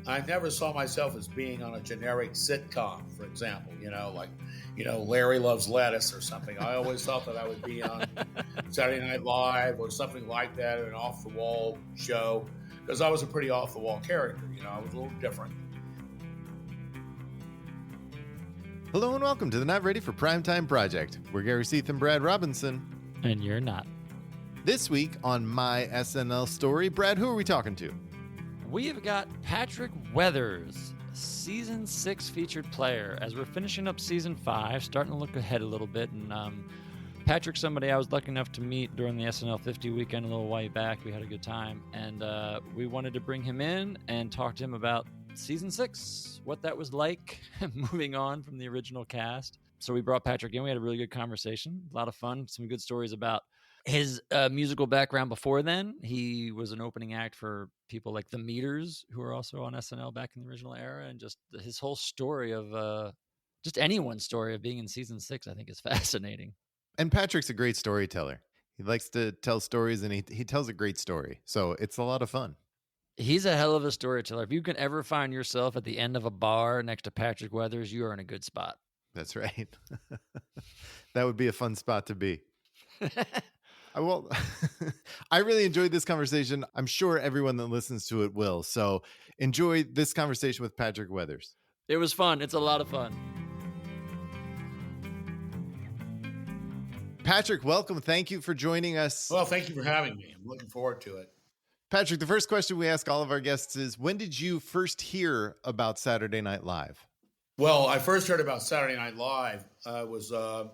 I never saw myself as being on a generic sitcom, for example, Larry Loves Lettuce or something. I always thought that I would be on Saturday Night Live or something like that, or an off the wall show, because I was a pretty off the wall character. I was a little different. Hello and welcome to the Not Ready for Primetime Project. We're Gary Seath and Brad Robinson. And you're not. This week on My SNL Story, Brad, who are we talking to? We have got Patrick Weathers, Season 6 featured player. As we're finishing up Season 5, starting to look ahead a little bit. And Patrick's somebody I was lucky enough to meet during the SNL 50 weekend a little while back. We had a good time. And we wanted to bring him in and talk to him about Season 6, what that was like, moving on from the original cast. So we brought Patrick in. We had a really good conversation, a lot of fun, some good stories about his musical background before then. He was an opening act for people like the Meters, who were also on SNL back in the original era, and just his whole story of just anyone's story of being in Season 6, I think, is fascinating. And Patrick's a great storyteller. He likes to tell stories, and he tells a great story. So it's a lot of fun. He's a hell of a storyteller. If you can ever find yourself at the end of a bar next to Patrick Weathers, you are in a good spot. That's right. That would be a fun spot to be. Well, I really enjoyed this conversation. I'm sure everyone that listens to it will. So enjoy this conversation with Patrick Weathers. It was fun. It's a lot of fun. Patrick, welcome. Thank you for joining us. Well, thank you for having me. I'm looking forward to it. Patrick, the first question we ask all of our guests is, when did you first hear about Saturday Night Live? Well, I first heard about Saturday Night Live. I was a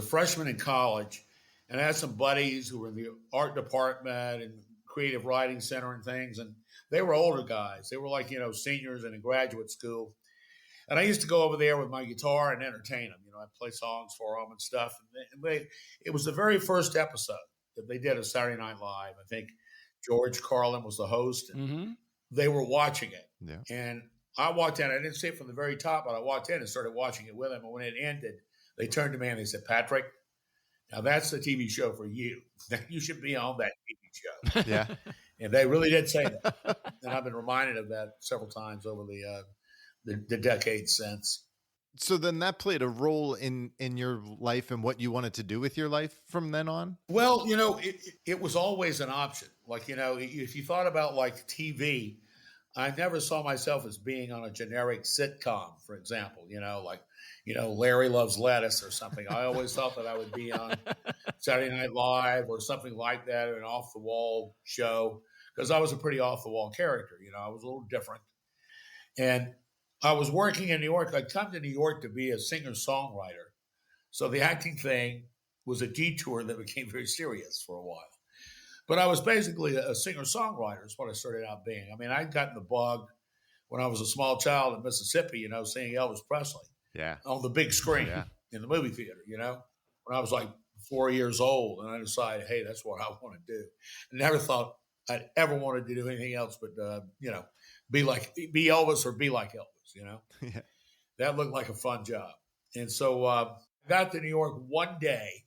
freshman in college, and I had some buddies who were in the art department and creative writing center and things, and they were older guys. They were like, seniors in a graduate school. And I used to go over there with my guitar and entertain them. I'd play songs for them and stuff. And it was the very first episode that they did of Saturday Night Live. I think George Carlin was the host, and they were watching it. Yeah. And I walked in. I didn't see it from the very top, but I walked in and started watching it with them. And when it ended, they turned to me and they said, "Patrick, now that's the TV show for you. You should be on that TV show." Yeah. And they really did say that. And I've been reminded of that several times over the decades since. So then that played a role in your life and what you wanted to do with your life from then on? Well, it was always an option. Like, if you thought about like TV, I never saw myself as being on a generic sitcom, for example, Larry Loves Lettuce or something. I always thought that I would be on Saturday Night Live or something like that, or an off the wall show, because I was a pretty off the wall character. I was a little different. And I was working in New York. I'd come to New York to be a singer-songwriter. So the acting thing was a detour that became very serious for a while. But I was basically a singer-songwriter is what I started out being. I mean, I'd gotten the bug when I was a small child in Mississippi, seeing Elvis Presley on the big screen in the movie theater, when I was like 4 years old. And I decided, hey, that's what I want to do. I never thought I'd ever wanted to do anything else but, be Elvis or be like Elvis. That looked like a fun job. And so I got to New York one day,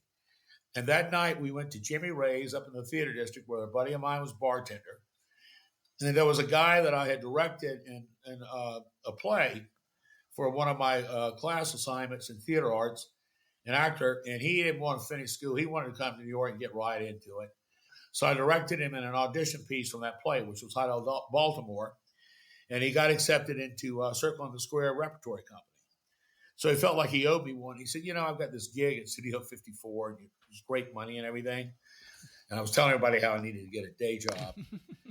and that night we went to Jimmy Ray's up in the theater district where a buddy of mine was bartender. And there was a guy that I had directed in a play for one of my class assignments in theater arts, an actor, and he didn't want to finish school. He wanted to come to New York and get right into it. So I directed him in an audition piece from that play, which was titled Baltimore. And he got accepted into Circle on the Square Repertory Company. So he felt like he owed me one. He said, I've got this gig at Studio 54, and it was great money and everything. And I was telling everybody how I needed to get a day job.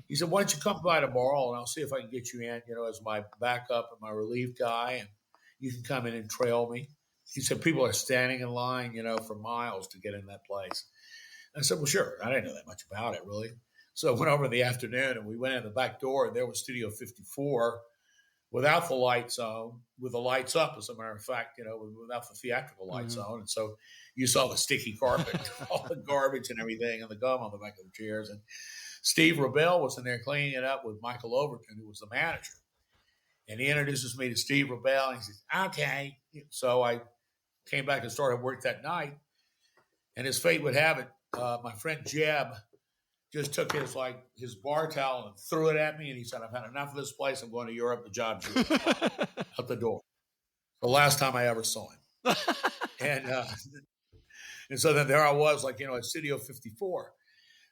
He said, why don't you come by tomorrow, and I'll see if I can get you in, as my backup and my relief guy, and you can come in and trail me. He said, people are standing in line, for miles to get in that place. I said, well, sure. I didn't know that much about it, really. So I went over in the afternoon, and we went in the back door, and there was Studio 54 without the lights on, with the lights up, as a matter of fact, without the theatrical lights on. And so you saw the sticky carpet, all the garbage and everything, and the gum on the back of the chairs. And Steve Rebell was in there cleaning it up with Michael Overton, who was the manager. And he introduces me to Steve Rebell, and he says, okay. So I came back and started work that night. And as fate would have it, my friend Jeb just took his bar towel and threw it at me, and he said, "I've had enough of this place. I'm going to Europe. The job's yours." Out the door. The last time I ever saw him. And so then there I was, at Studio 54.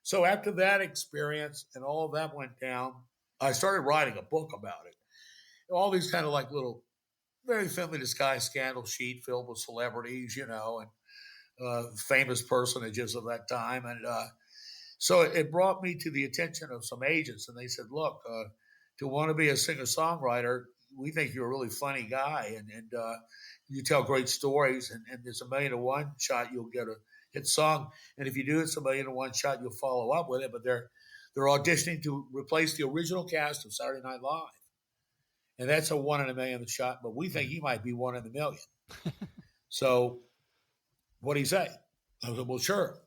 So after that experience and all of that went down, I started writing a book about it. All these kind of little, very thinly disguised scandal sheet filled with celebrities, and famous personages of that time. And so it brought me to the attention of some agents, and they said, "Look, to want to be a singer-songwriter, we think you're a really funny guy, and you tell great stories, and there's a 1,000,000 to 1 shot you'll get a hit song, and if you do, it's a 1,000,000 to 1 shot you'll follow up with it." But they're auditioning to replace the original cast of Saturday Night Live, and that's a 1 in a million shot. But we think he might be 1 in a million. So, what do you say? I was like, "Well, sure."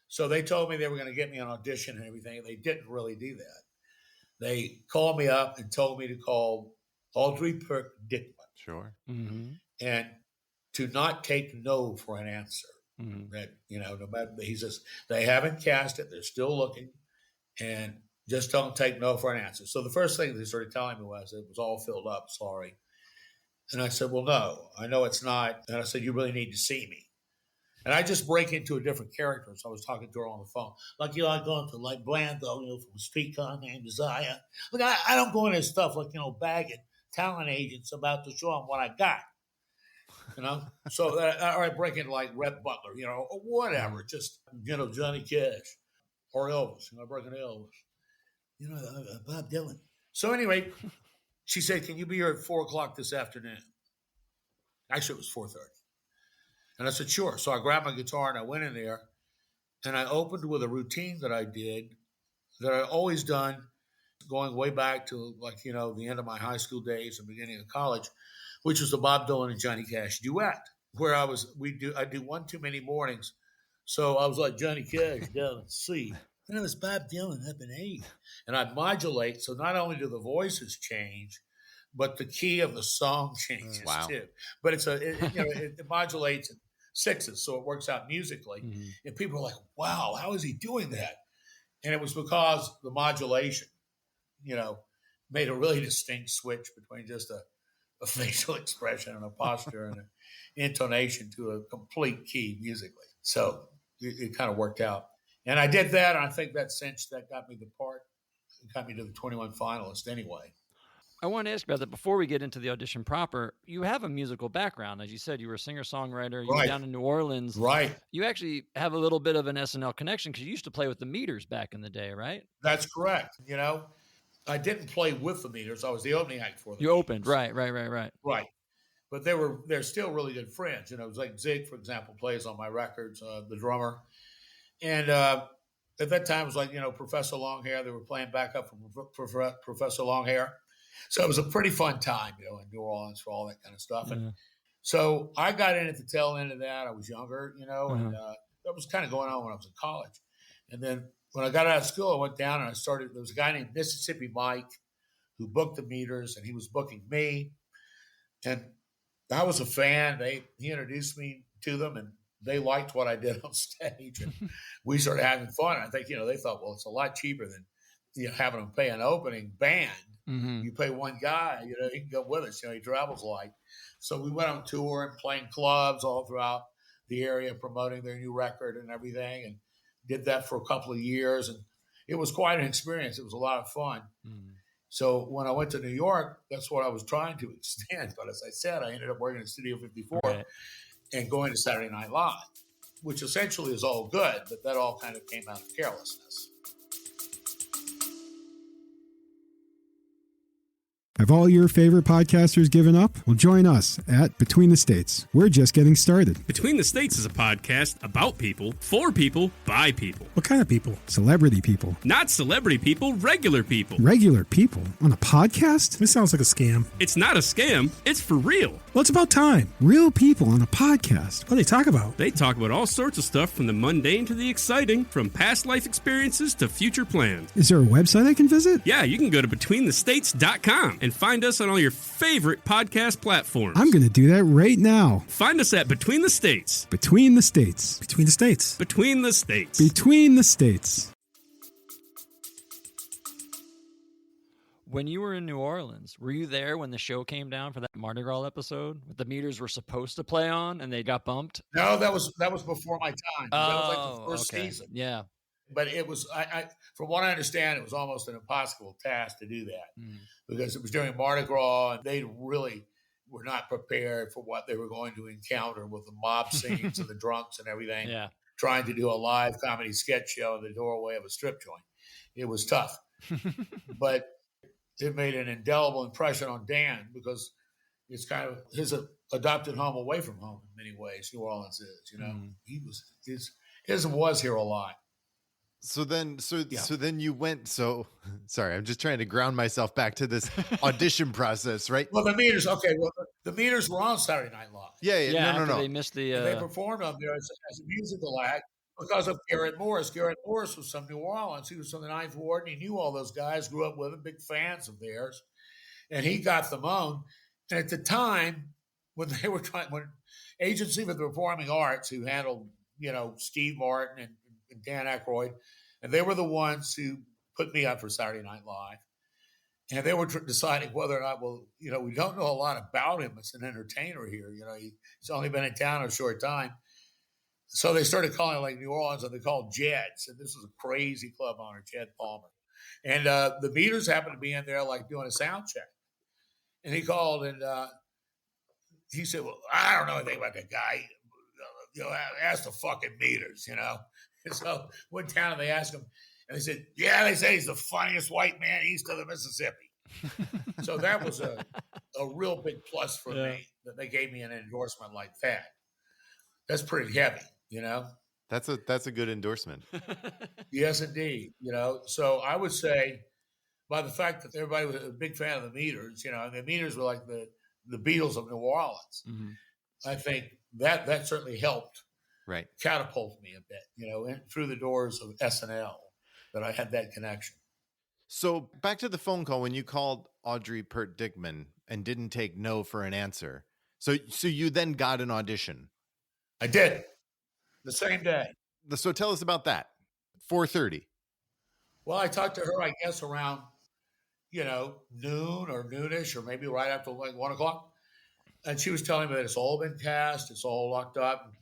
So they told me they were going to get me an audition and everything, and they didn't really do that. They called me up and told me to call Audrey Dickman. Sure. Mm-hmm. And to not take no for an answer. Mm-hmm. That, no matter, he says, they haven't cast it, they're still looking, and just don't take no for an answer. So the first thing they started telling me was it was all filled up, sorry. And I said, "Well, no, I know it's not." And I said, "You really need to see me." And I just break into a different character. So I was talking to her on the phone. I go into Blando, from Streetcar Named Desire. Look, I don't go into stuff bagging talent agents about to show them what I got. So I break into Rhett Butler, or whatever, just, Johnny Cash or Elvis, I break into Elvis, Bob Dylan. So anyway, she said, "Can you be here at 4:00 this afternoon?" Actually, it was 4:30. And I said, "Sure." So I grabbed my guitar and I went in there and I opened with a routine that I did that I always done going way back to the end of my high school days and beginning of college, which was the Bob Dylan and Johnny Cash duet, where I do One Too Many Mornings. So I was like Johnny Cash down in C, and it was Bob Dylan up in A. And I modulate, so not only do the voices change, but the key of the song changes too. But it modulates in sixes, so it works out musically. Mm-hmm. And people are like, "Wow, how is he doing that?" And it was because the modulation, made a really distinct switch between just a facial expression and a posture and an intonation to a complete key musically. So it kind of worked out. And I did that, and I think that got me the part. It got me to the 21 finalists anyway. I want to ask about that before we get into the audition proper. You have a musical background. As you said, you were a singer-songwriter. You were down in New Orleans. Right. You actually have a little bit of an SNL connection because you used to play with the Meters back in the day, right? That's correct. I didn't play with the Meters. I was the opening act for them. You opened, right. Right. But they're still really good friends. It was like Zig, for example, plays on my records, the drummer. And at that time, it was Professor Longhair. They were playing backup for Professor Longhair. So it was a pretty fun time, in New Orleans for all that kind of stuff. And so I got in at the tail end of that. I was younger, and that was kind of going on when I was in college. And then when I got out of school, I went down and I started. There was a guy named Mississippi Mike who booked the Meters, and he was booking me. And I was a fan. He introduced me to them, and they liked what I did on stage. And we started having fun. I think, they thought, well, it's a lot cheaper than having them pay an opening band. Mm-hmm. You pay one guy, he can go with us. He travels light. So we went on tour and playing clubs all throughout the area, promoting their new record and everything, and did that for a couple of years. And it was quite an experience. It was a lot of fun. Mm-hmm. So when I went to New York, that's what I was trying to extend. But as I said, I ended up working at Studio 54 and going to Saturday Night Live, which essentially is all good, but that all kind of came out of carelessness. Have all your favorite podcasters given up? Well, join us at Between the States. We're just getting started. Between the States is a podcast about people, for people, by people. What kind of people? Celebrity people. Not celebrity people, regular people. Regular people? On a podcast? This sounds like a scam. It's not a scam. It's for real. Well, it's about time. Real people on a podcast. What do they talk about? They talk about all sorts of stuff, from the mundane to the exciting, from past life experiences to future plans. Is there a website I can visit? Yeah, you can go to BetweenTheStates.com and find us on all your favorite podcast platforms. I'm going to do that right now. Find us at Between the States. Between the States. Between the States. Between the States. Between the States. When you were in New Orleans, were you there when the show came down for that Mardi Gras episode that the meters were supposed to play on and they got bumped? No, that was before my time. That was like the first okay. season. Yeah. But it was, from what I understand, it was almost an impossible task to do that because it was during Mardi Gras and they really were not prepared for what they were going to encounter with the mob scenes and the drunks and everything. Yeah. Trying to do a live comedy sketch show in the doorway of a strip joint. It was tough. But it made an indelible impression on Dan because it's kind of his adopted home away from home in many ways. New Orleans is, you know, he was was here a lot. So then you went. So sorry, I'm just trying to ground myself back to this audition process, right? Well, the meters. Okay, well, the meters were on Saturday Night Live. Yeah. No. They missed the. They performed on there as a musical act because of Garrett Morris. Garrett Morris was from New Orleans. He was from the Ninth Ward, and he knew all those guys. Grew up with them, big fans of theirs, and he got them on. And at the time when they were when Agency for the Performing Arts, who handled Steve Martin and Dan Aykroyd, and they were the ones who put me up for Saturday Night Live. And they were deciding whether or not, we don't know a lot about him as an entertainer here. He's only been in town a short time. So they started calling it like New Orleans, and they called Jed's. And this was a crazy club owner, Jed Palmer. And the meters happened to be in there like doing a sound check. And he called and he said, well, I don't know anything about that guy. Ask the fucking meters, And so went down and they asked him, and they said, yeah, they say he's the funniest white man east of the Mississippi. So that was a real big plus for me that they gave me an endorsement like that. That's pretty heavy, That's a good endorsement. Yes, indeed. So I would say by the fact that everybody was a big fan of the meters, and the meters were like the Beatles of New Orleans. I think that certainly helped catapult me a bit, through the doors of SNL, that I had that connection. So back to the phone call when you called Audrey Pert Dickman and didn't take no for an answer. So you then got an audition. I did the same day. So tell us about that. 4:30. Well, I talked to her, I guess, around, noon or noonish, or maybe right after like 1 o'clock. And she was telling me that it's all been cast, it's all locked up.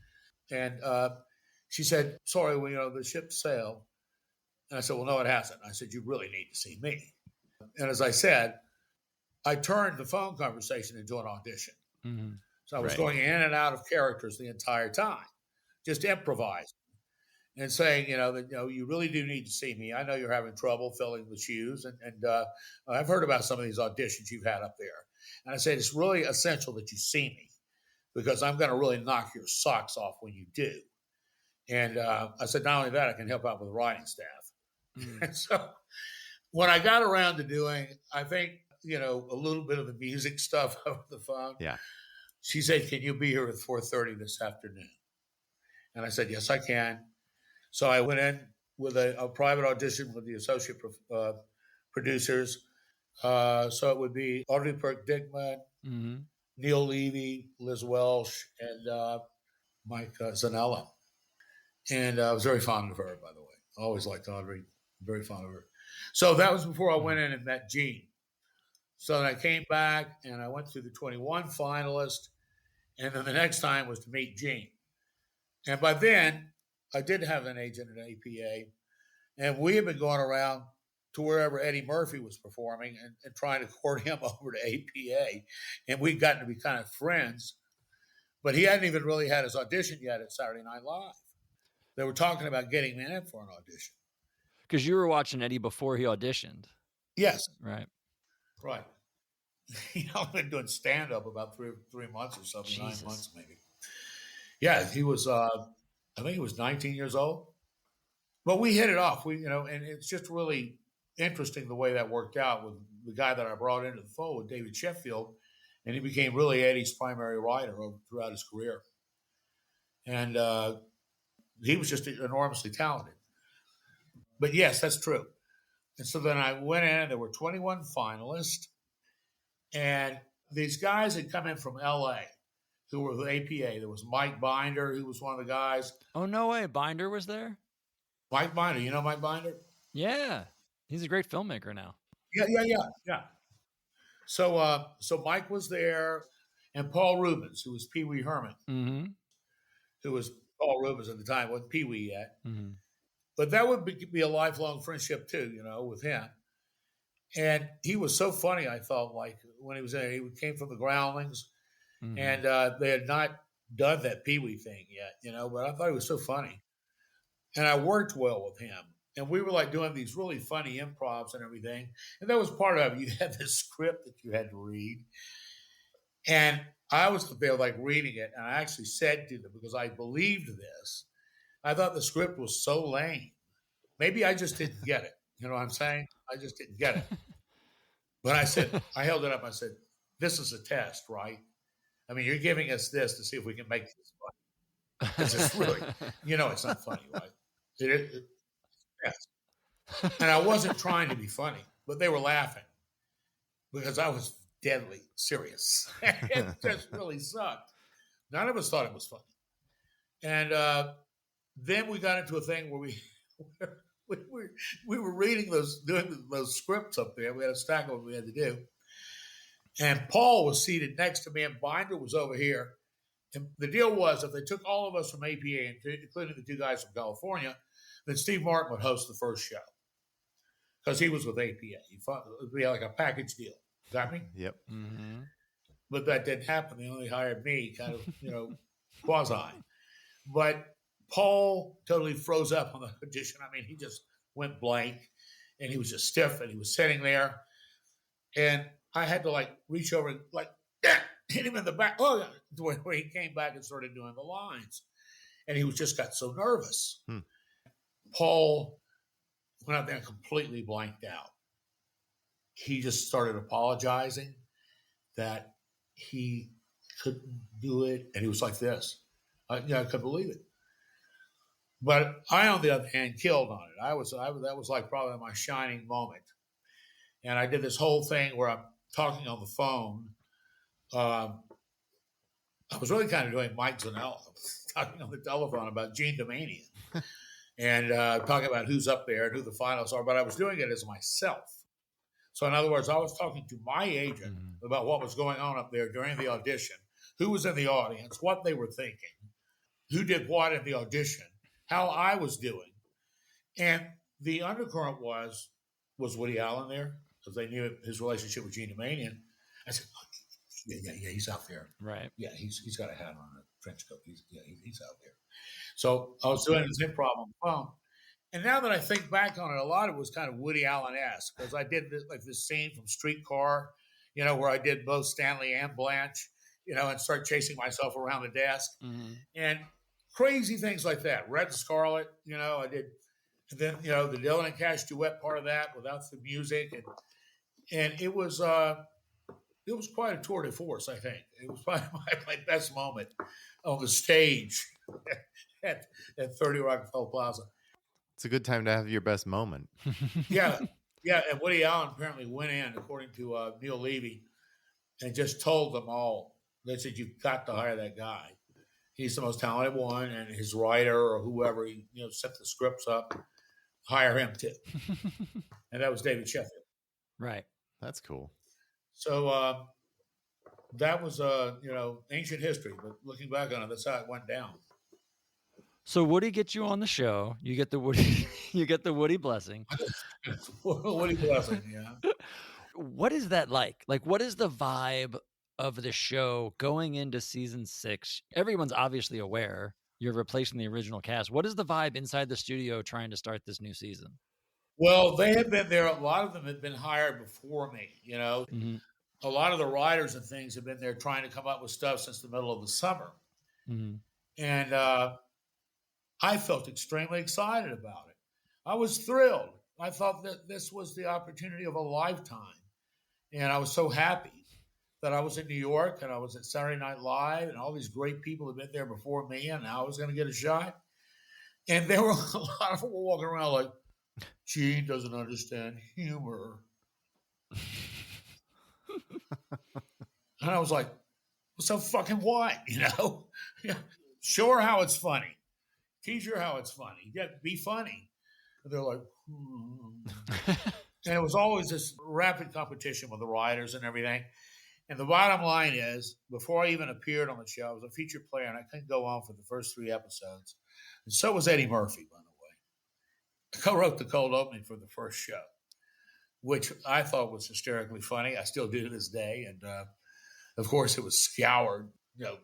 And she said, sorry, the ship sailed. And I said, well, no, it hasn't. I said, you really need to see me. And as I said, I turned the phone conversation into an audition. So I was going in and out of characters the entire time, just improvising and saying, that you really do need to see me. I know you're having trouble filling the shoes. And I've heard about some of these auditions you've had up there. And I said, it's really essential that you see me because I'm going to really knock your socks off when you do. And I said, not only that, I can help out with the writing staff. And so when I got around to doing, I think, a little bit of the music stuff over the phone. Yeah. She said, can you be here at 4:30 this afternoon? And I said, yes, I can. So I went in with a private audition with the associate producers. So it would be Audrey Pert Dickman, Neil Levy, Liz Welsh, and Mike Zanella. And I was very fond of her, by the way. I always liked Audrey, very fond of her. So that was before I went in and met Jean. So then I came back and I went through the 21 finalists. And then the next time was to meet Jean. And by then, I did have an agent at APA. And we had been going around to wherever Eddie Murphy was performing and trying to court him over to APA. And we'd gotten to be kind of friends. But he hadn't even really had his audition yet at Saturday Night Live. They were talking about getting me in for an audition. Because you were watching Eddie before he auditioned. Yes. Right. I've been doing stand-up about three months or something, Jesus. 9 months maybe. Yeah, he was, I think he was 19 years old. But we hit it off. And it's just really interesting the way that worked out with the guy that I brought into the fold, with David Sheffield. And he became really Eddie's primary writer throughout his career. And he was just enormously talented. But yes, that's true. And so then I went in, and there were 21 finalists. And these guys had come in from LA who were with APA. There was Mike Binder, who was one of the guys. Oh, no way. Binder was there? Mike Binder. You know Mike Binder? Yeah. He's a great filmmaker now. Yeah. So Mike was there, and Paul Reubens, who was Pee Wee Herman, Mm-hmm. who was Paul Reubens at the time, wasn't Pee Wee yet. Mm-hmm. But that would be a lifelong friendship too, with him. And he was so funny. I felt like when he was there, he came from the Groundlings, Mm-hmm. and they had not done that Pee Wee thing yet, But I thought he was so funny, and I worked well with him. And we were like doing these really funny improvs and everything. And that was part of it. You had this script that you had to read. And I was there like reading it. And I actually said to them, because I believed this, I thought the script was so lame. Maybe I just didn't get it. You know what I'm saying? I just didn't get it. But I held it up. I said, this is a test, right? I mean, you're giving us this to see if we can make this funny. Because it's really, it's not funny, right? Yes. And I wasn't trying to be funny, but they were laughing because I was deadly serious. It just really sucked. None of us thought it was funny. And then we got into a thing where we were reading doing those scripts up there. We had a stack of them we had to do. And Paul was seated next to me, and Binder was over here. And the deal was, if they took all of us from APA, including the two guys from California, then Steve Martin would host the first show because he was with APA. It would be like a package deal. Got me? Yep. Mm-hmm. But that didn't happen. They only hired me, kind of, quasi. But Paul totally froze up on the audition. I mean, he just went blank, and he was just stiff, and he was sitting there. And I had to, reach over and, hit him in the back. Oh, where he came back and started doing the lines. And he just got so nervous. Paul went out there and completely blanked out. He just started apologizing that he couldn't do it. And he was like this. I couldn't believe it. But I, on the other hand, killed on it. That was like probably my shining moment. And I did this whole thing where I'm talking on the phone. I was really kind of doing Mike Zanella, talking on the telephone about Jean Doumanian and talking about who's up there and who the finalists are. But I was doing it as myself. So in other words, I was talking to my agent about what was going on up there during the audition, who was in the audience, what they were thinking, who did what in the audition, how I was doing. And the undercurrent was Woody Allen there? Because they knew his relationship with Jean Doumanian. I said, yeah, he's out there. Right. Yeah, he's got a hat on, a trench coat. He's out there. So I was doing this improv on the phone. And now that I think back on it, a lot of it was kind of Woody Allen-esque, because I did this scene from Streetcar, where I did both Stanley and Blanche, and start chasing myself around the desk. Mm-hmm. And crazy things like that. Red Scarlet, I did. And then, the Dylan and Cash duet part of that without the music. And it was quite a tour de force, I think. It was probably my best moment on the stage at 30 Rockefeller Plaza. It's a good time to have your best moment. Yeah. And Woody Allen apparently went in, according to Neil Levy, and just told them all. They said, you've got to hire that guy. He's the most talented one, and his writer or whoever, set the scripts up, hire him too. And that was David Sheffield. Right. That's cool. So that was, ancient history. But looking back on it, that's how it went down. So Woody gets you on the show. You get the Woody blessing. Woody blessing, yeah. What is that like? What is the vibe of the show going into season 6? Everyone's obviously aware you're replacing the original cast. What is the vibe inside the studio trying to start this new season? Well, they had been there. A lot of them had been hired before me, Mm-hmm. A lot of the writers and things have been there trying to come up with stuff since the middle of the summer. Mm-hmm. And I felt extremely excited about it. I was thrilled. I thought that this was the opportunity of a lifetime. And I was so happy that I was in New York and I was at Saturday Night Live and all these great people had been there before me, and now I was going to get a shot. And there were a lot of people walking around like, Gene doesn't understand humor. And I was like, well, so fucking what? Show her how it's funny. Teach her how it's funny. Yeah, be funny. And they're like, And it was always this rapid competition with the writers and everything. And the bottom line is, before I even appeared on the show, I was a featured player, and I couldn't go on for the first 3 episodes. And so was Eddie Murphy, by the way. I co-wrote the cold opening for the first show, which I thought was hysterically funny. I still do to this day. And, of course, it was scoured. You know,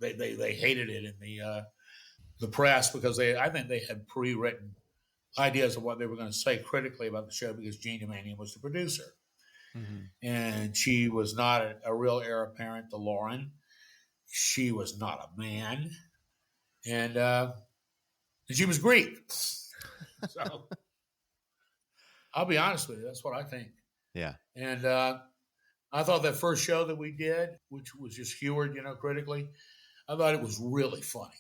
they hated it in the press because I think they had pre-written ideas of what they were going to say critically about the show because Jean Doumanian was the producer. Mm-hmm. And she was not a real heir apparent to Lorne. She was not a man. And she was Greek. So I'll be honest with you. That's what I think. Yeah. And I thought that first show that we did, which was just humored, critically, I thought it was really funny.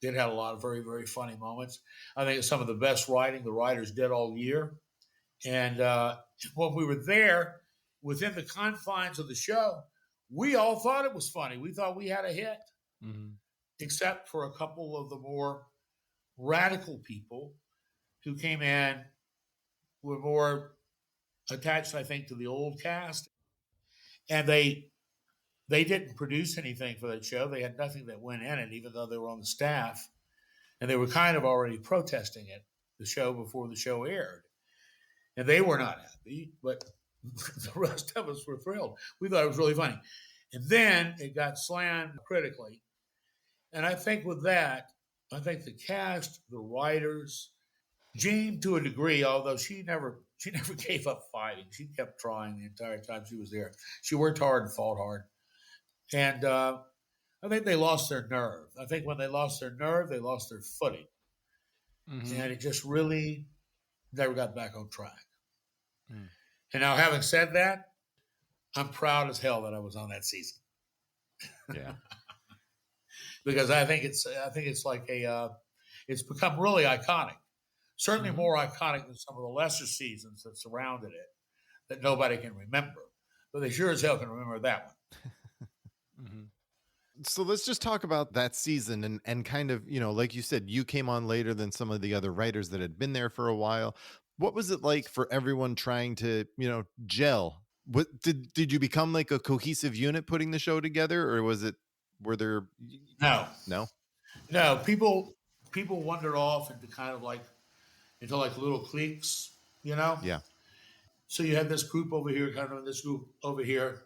It had a lot of very, very funny moments. I think it's some of the best writing the writers did all year. And when we were there, within the confines of the show, we all thought it was funny. We thought we had a hit, except for a couple of the more radical people who came in, were more attached, I think, to the old cast. And they didn't produce anything for that show. They had nothing that went in it, even though they were on the staff. And they were kind of already protesting it, the show, before the show aired. And they were not happy, but the rest of us were thrilled. We thought it was really funny. And then it got slammed critically. And I think with that, I think the cast, the writers, Jean to a degree, although she never gave up fighting. She kept trying the entire time she was there. She worked hard and fought hard. And I think they lost their nerve. I think when they lost their nerve, they lost their footing. Mm-hmm. And it just really never got back on track. Mm. And now, having said that, I'm proud as hell that I was on that season. Yeah. Because I think it's like it's become really iconic. Certainly more iconic than some of the lesser seasons that surrounded it that nobody can remember. But they sure as hell can remember that one. Mm-hmm. So let's just talk about that season and kind of, like you said, you came on later than some of the other writers that had been there for a while. What was it like for everyone trying to, gel? What did you become like a cohesive unit putting the show together, or were there? No. People wandered off into kind of like little cliques, Yeah. So you had this group over here, kind of this group over here.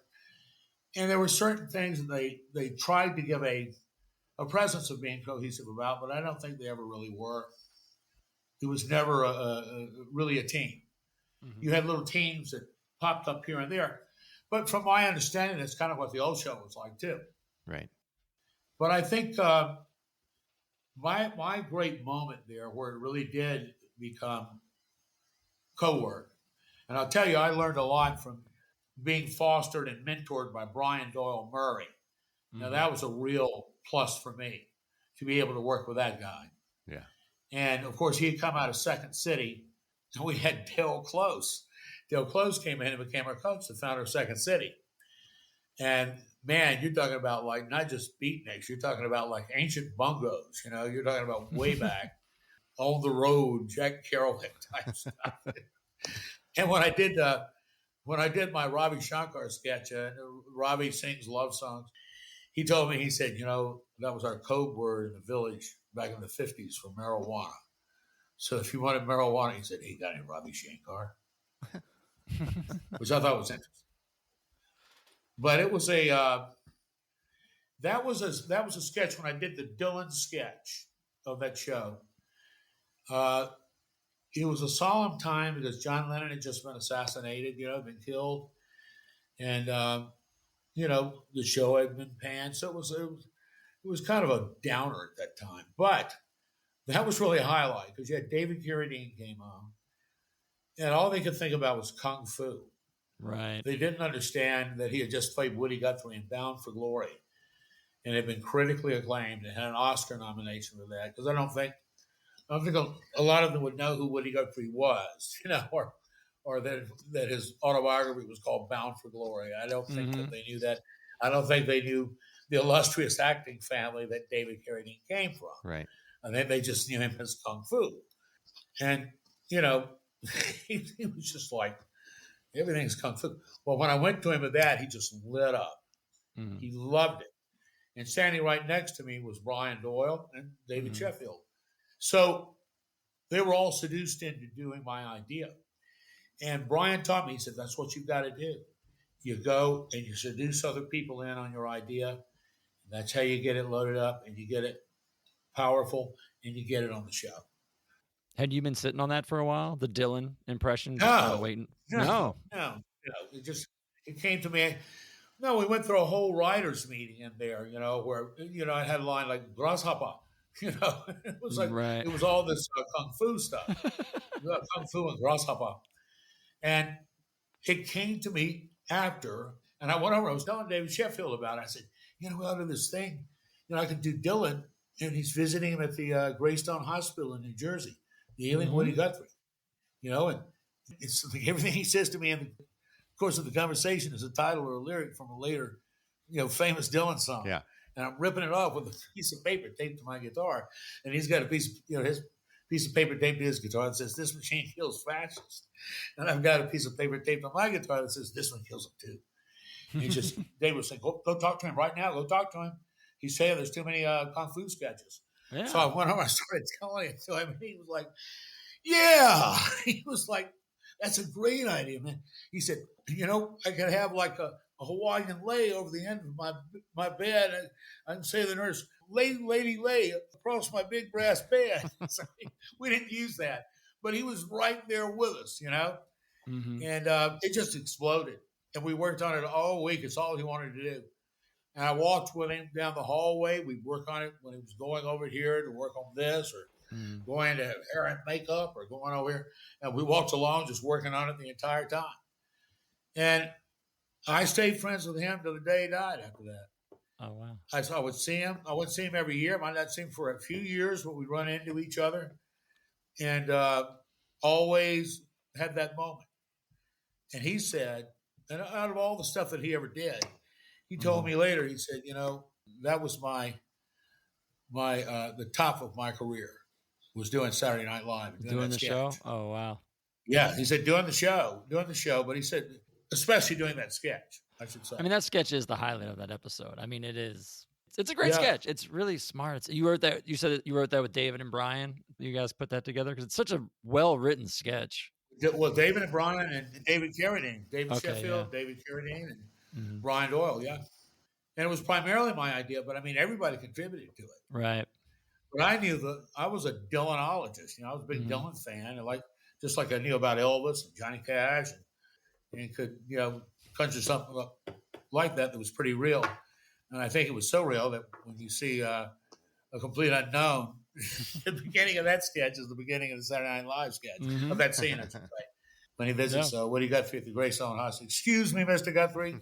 And there were certain things that they tried to give a presence of being cohesive about, but I don't think they ever really were. It was never really a team. Mm-hmm. You had little teams that popped up here and there. But from my understanding, it's kind of what the old show was like too. Right. But I think my great moment there where it really did become co-work. And I'll tell you, I learned a lot from being fostered and mentored by Brian Doyle Murray. Now, that was a real plus for me to be able to work with that guy. Yeah. And, of course, he had come out of Second City, and we had Dale Close. Dale Close came in and became our coach, the founder of Second City. And, man, you're talking about, like, not just beatniks. You're talking about, like, ancient bungos. You're talking about way back, on the road, Jack Kerouac type stuff. And when I did my Ravi Shankar sketch, Ravi sings love songs, he told me, he said, that was our code word in the village back in the 50s for marijuana. So if you wanted marijuana, he said, hey, got any Ravi Shankar? Which I thought was interesting. But it was that was a sketch when I did the Dylan sketch of that show. It was a solemn time because John Lennon had just been assassinated, been killed. And, the show had been panned. So it was kind of a downer at that time. But that was really a highlight because you had David Carradine came on. And all they could think about was Kung Fu. Right. They didn't understand that he had just played Woody Guthrie in Bound for Glory. And had been critically acclaimed and had an Oscar nomination for that. Because I don't think a lot of them would know who Woody Guthrie was, or that his autobiography was called Bound for Glory. I don't think that they knew that. I don't think they knew the illustrious acting family that David Carradine came from. Right. I think they just knew him as Kung Fu. And, he was just like Everything's kung fu. Well, when I went to him with that, he just lit up. Mm. He loved it. And standing right next to me was Brian Doyle and David Sheffield. So they were all seduced into doing my idea. And Brian taught me, he said, that's what you've got to do. You go and you seduce other people in on your idea. And that's how you get it loaded up and you get it powerful and you get it on the show. Had you been sitting on that for a while? The Dylan impression? Just No. kind of waiting? No. It came to me. No, we went through a whole writers' meeting in there, where, I had a line like grasshopper, it was like, Right. It was all this kung fu stuff, kung fu and grasshopper. And it came to me after, and I went over, I was telling David Sheffield about it. I said, we ought to do this thing. I could do Dylan, and he's visiting him at the Greystone Hospital in New Jersey, the ailing Woody Guthrie, and it's like everything he says to me in the course of the conversation is a title or a lyric from a later, famous Dylan song. Yeah. And I'm ripping it off with a piece of paper taped to my guitar. And he's got a piece of, his piece of paper taped to his guitar that says, "This machine kills fascists." And I've got a piece of paper taped on my guitar that says, "This one kills them too." And he just, Dave was saying, go talk to him right now. Go talk to him. He's saying there's too many kung fu sketches. Yeah. So I went over, I started telling it to him, and he was like, yeah. He was like, that's a great idea, man. He said, I could have like a Hawaiian lay over the end of my bed. I can say to the nurse, lady lay across my big brass bed. So we didn't use that, but he was right there with us, and it just exploded. And we worked on it all week. It's all he wanted to do. And I walked with him down the hallway. We'd work on it when he was going over here to work on this or going to hair and makeup or going over here. And we walked along just working on it the entire time. And I stayed friends with him till the day he died after that. Oh, wow. I would see him. I wouldn't see him every year. I might not see him for a few years, but we'd run into each other and always had that moment. And he said, and out of all the stuff that he ever did, he told me later, he said, that was the top of my career was doing Saturday Night Live. Doing the show? Oh, wow. Yeah. He said, doing the show. But he said, especially doing that sketch, I should say. I mean, that sketch is the highlight of that episode. I mean, it is. It's a great sketch. It's really smart. You wrote that. You said that you wrote that with David and Brian. You guys put that together because it's such a well-written sketch. Well, David and Brian and David Carradine, Sheffield, David Carradine, and Brian Doyle, yeah. And it was primarily my idea, but I mean, everybody contributed to it. Right. But I knew that I was a Dylanologist. I was a big Dylan fan, and just like I knew about Elvis and Johnny Cash, and could conjure something up like that was pretty real. And I think it was so real that when you see a complete unknown, the beginning of that sketch is the beginning of the Saturday Night Live sketch of that scene, I should say. When he visits, what do you got for the Greystone Hospital? "Excuse me, Mr. Guthrie."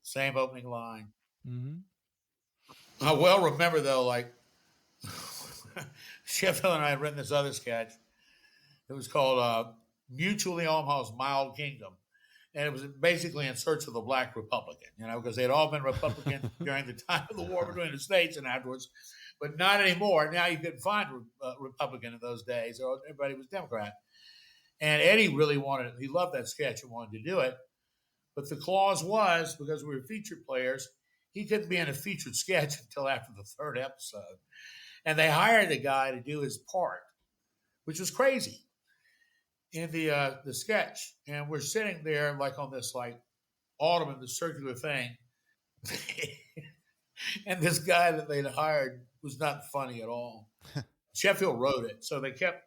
Same opening line. I well remember, though, Sheffield and I had written this other sketch. It was called Mutually Almost Mild Kingdom. And it was basically in search of the Black Republican, because they had all been Republican during the time of the war between the states and afterwards, but not anymore. Now you couldn't find a Republican in those days, or everybody was Democrat. And Eddie really he loved that sketch and wanted to do it. But the clause was, because we were featured players, he couldn't be in a featured sketch until after the third episode. And they hired the guy to do his part, which was crazy, in the sketch. And we're sitting there on this ottoman, the circular thing. And this guy that they'd hired was not funny at all. Sheffield wrote it. So they kept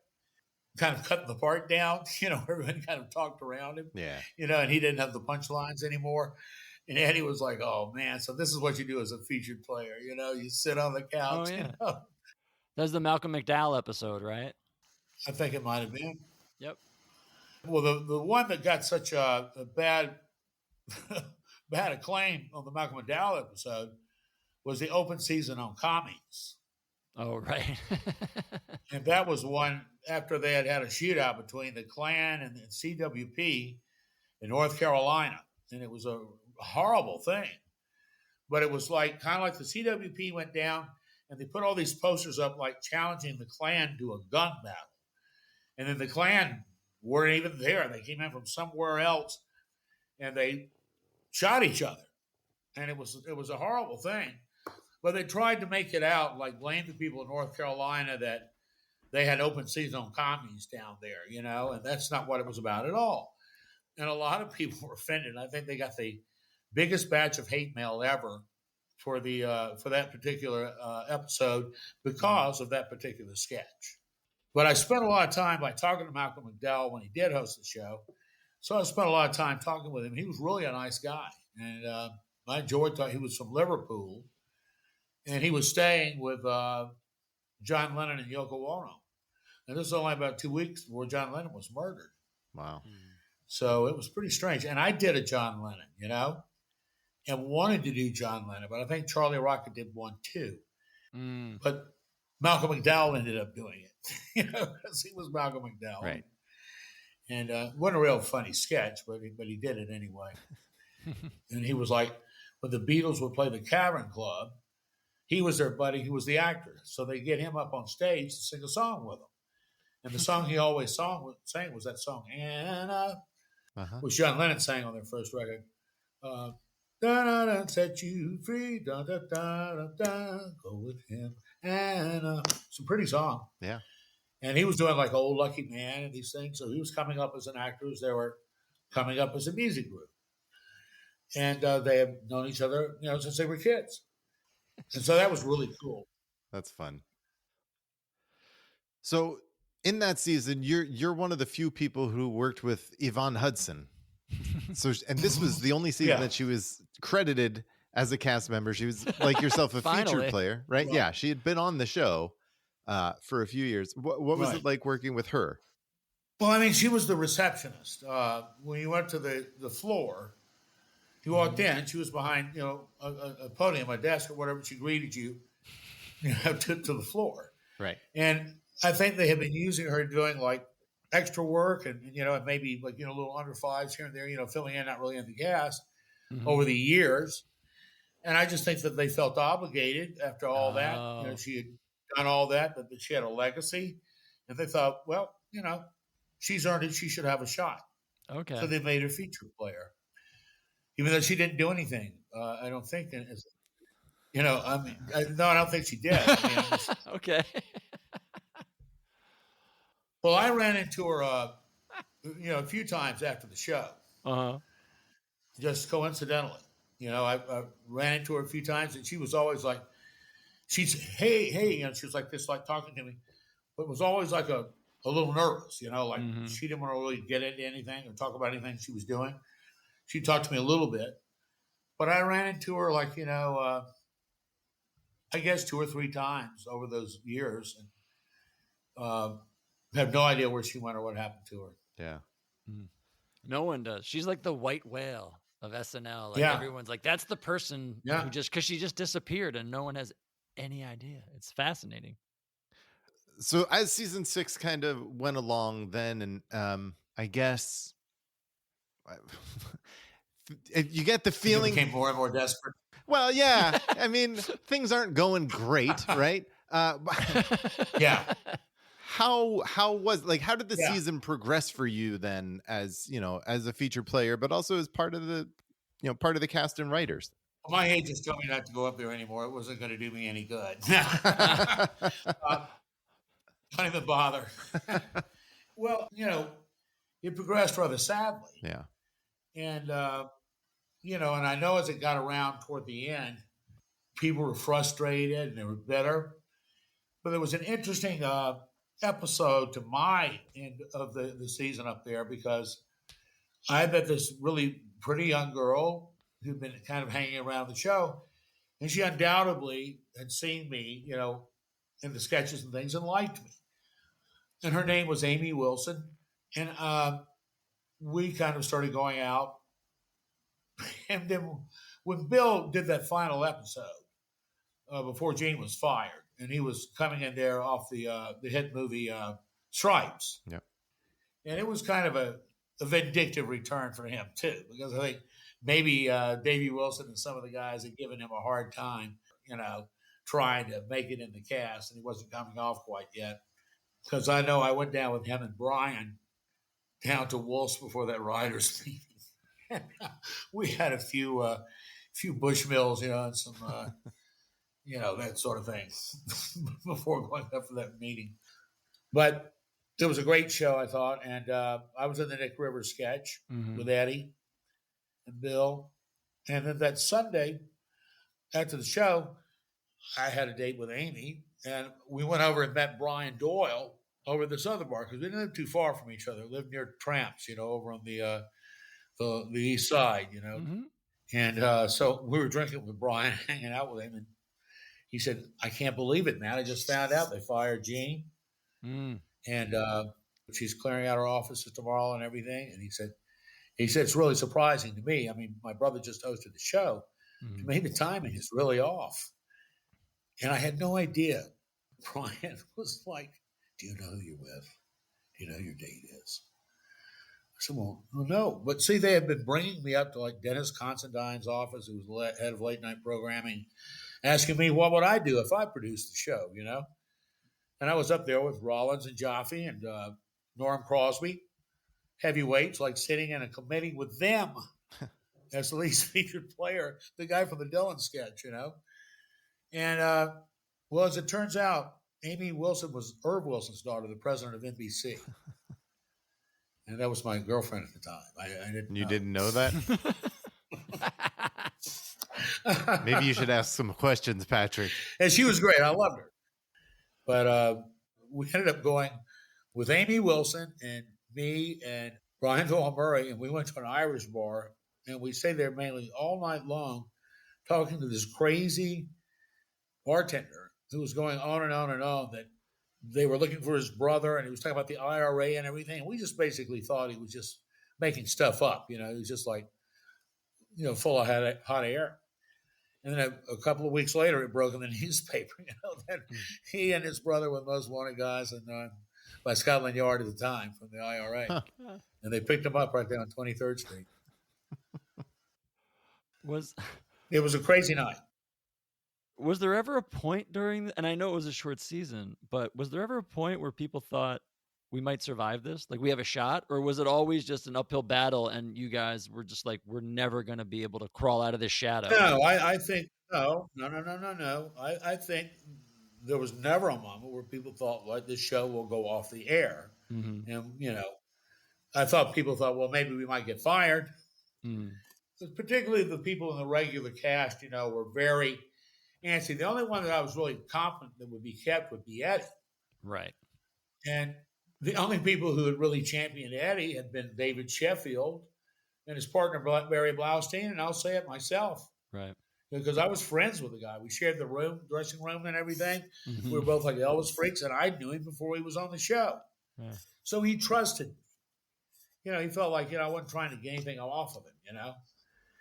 kind of cutting the part down. Everybody kind of talked around him. Yeah. And he didn't have the punchlines anymore. And Eddie was like, "Oh man, so this is what you do as a featured player. You sit on the couch." Oh, yeah. That's the Malcolm McDowell episode, right? I think it might have been. Yep. Well, the one that got such a bad acclaim on the Malcolm McDowell episode was the open season on commies. Oh, right. And that was one after they had a shootout between the Klan and the CWP in North Carolina. And it was a horrible thing. But it was kind of like the CWP went down and they put all these posters up challenging the Klan to a gun battle. And then the Klan weren't even there. They came in from somewhere else and they shot each other, and it was a horrible thing. But they tried to make it out, like blame the people in North Carolina that they had open season on commies down there, and that's not what it was about at all. And a lot of people were offended. I think they got the biggest batch of hate mail ever for that particular episode because of that particular sketch. But I spent a lot of time by talking to Malcolm McDowell when he did host the show. So I spent a lot of time talking with him. He was really a nice guy. And I enjoyed talking. He was from Liverpool. And he was staying with John Lennon and Yoko Ono. And this was only about 2 weeks before John Lennon was murdered. Wow. So it was pretty strange. And I did a John Lennon, and wanted to do John Lennon. But I think Charlie Rocket did one too. But Malcolm McDowell ended up doing it, because he was Malcolm McDowell. Right. And it wasn't a real funny sketch, but he did it anyway. And he was like, when the Beatles would play the Cavern Club, he was their buddy. He was the actor. So they get him up on stage to sing a song with them. And the song he always sang was that song, Anna, which John Lennon sang on their first record. Da-da-da, set you free, da-da-da-da-da, go with him, Anna. It's a pretty song. Yeah. And he was doing like Old Lucky Man and these things. So he was coming up as an actor as they were coming up as a music group. And they have known each other, since they were kids. And so that was really cool. That's fun. So in that season, you're one of the few people who worked with Yvonne Hudson. And this was the only season that she was credited as a cast member. She was, like yourself, a featured player, right? Yeah, she had been on the show for a few years. What was it like working with her? Well, I mean, she was the receptionist. When you went to the floor, you walked in, she was behind, a podium, a desk or whatever. She greeted you, to the floor. Right. And I think they had been using her doing like extra work and maybe like, little under fives here and there, filling in, not really in the cast over the years. And I just think that they felt obligated after all that. She had done all that she had a legacy. And they thought, well, she's earned it. She should have a shot. Okay. So they made her feature player. Even though she didn't do anything, I don't think. No, I don't think she did. Okay. Well, I ran into her, a few times after the show. Just coincidentally, I ran into her a few times, and she was always like, hey, she was like this, like talking to me, but was always like a little nervous, like she didn't want to really get into anything or talk about anything she was doing. She talked to me a little bit, but I ran into her like, I guess 2 or 3 times over those years, and have no idea where she went or what happened to her. Yeah. No one does. She's like the white whale of SNL. Like everyone's like, that's the person who because she just disappeared and no one has any idea. It's fascinating. So as season 6 kind of went along then, and I guess you get the feeling you became more and more desperate. Well, yeah. I mean, things aren't going great, right? Yeah. How did the season progress for you then, as as a featured player, but also as part of the cast and writers? Well, my agents told me not to go up there anymore. It wasn't going to do me any good. Don't even bother. Well, it progressed rather sadly. Yeah. And, and I know as it got around toward the end, people were frustrated and they were bitter. But there was an interesting episode to my end of the season up there, because I met this really pretty young girl who'd been kind of hanging around the show. And she undoubtedly had seen me, in the sketches and things, and liked me. And her name was Amy Wilson. And we kind of started going out. And then when Bill did that final episode before Gene was fired, and he was coming in there off the hit movie Stripes. Yeah. And it was kind of a vindictive return for him, too, because I think maybe Davey Wilson and some of the guys had given him a hard time, trying to make it in the cast, and he wasn't coming off quite yet. Because I know I went down with him and Brian down to Wolf's before that writers' meeting. We had a few Bushmills, and some, that sort of thing before going up for that meeting. But it was a great show, I thought. And I was in the Nick Rivers sketch with Eddie and Bill. And then that Sunday after the show, I had a date with Amy, and we went over and met Brian Doyle over this other bar because we didn't live too far from each other. We lived near Tramps, over on the east side, And so we were drinking with Brian, hanging out with him, and he said, "I can't believe it, man! I just found out they fired Jean, and she's clearing out her offices tomorrow and everything." And he said it's really surprising to me. I mean, my brother just hosted the show. To me, the timing is really off, and I had no idea. Brian was like, "Do you know who you're with? Do you know who your date is?" I said, "Well, no." But see, they had been bringing me up to like Dennis Considine's office, who was head of late night programming, asking me what would I do if I produced the show, And I was up there with Rollins and Jaffe and Norm Crosby, heavyweights, like sitting in a committee with them as the least featured player, the guy from the Dylan sketch, And, well, as it turns out, Amy Wilson was Irv Wilson's daughter, the president of NBC. And that was my girlfriend at the time. I didn't know. Didn't know that? Maybe you should ask some questions, Patrick. And she was great. I loved her. But we ended up going with Amy Wilson and me and Brian Doyle Murray, and we went to an Irish bar, and we stayed there mainly all night long talking to this crazy bartender who was going on and on and on that they were looking for his brother, and he was talking about the IRA and everything. And we just basically thought he was just making stuff up. He was just like, full of hot air. And then a couple of weeks later, it broke in the newspaper, that he and his brother were the most wanted guys by Scotland Yard at the time from the IRA. Huh. And they picked him up right there on 23rd Street. It was a crazy night. Was there ever a point during, and I know it was a short season, but was there ever a point where people thought we might survive this? Like we have a shot? Or was it always just an uphill battle and you guys were just like, we're never going to be able to crawl out of this shadow? No, I think, no. I think there was never a moment where people thought, like, this show will go off the air. And, I thought people thought, well, maybe we might get fired. Particularly the people in the regular cast, were very antsy. The only one that I was really confident that would be kept would be Eddie. Right. And the only people who had really championed Eddie had been David Sheffield and his partner, Barry Blaustein, and I'll say it myself. Right. Because I was friends with the guy. We shared the dressing room and everything. We were both like Elvis freaks, and I knew him before he was on the show. Yeah. So he trusted me. He felt like, I wasn't trying to get anything off of him,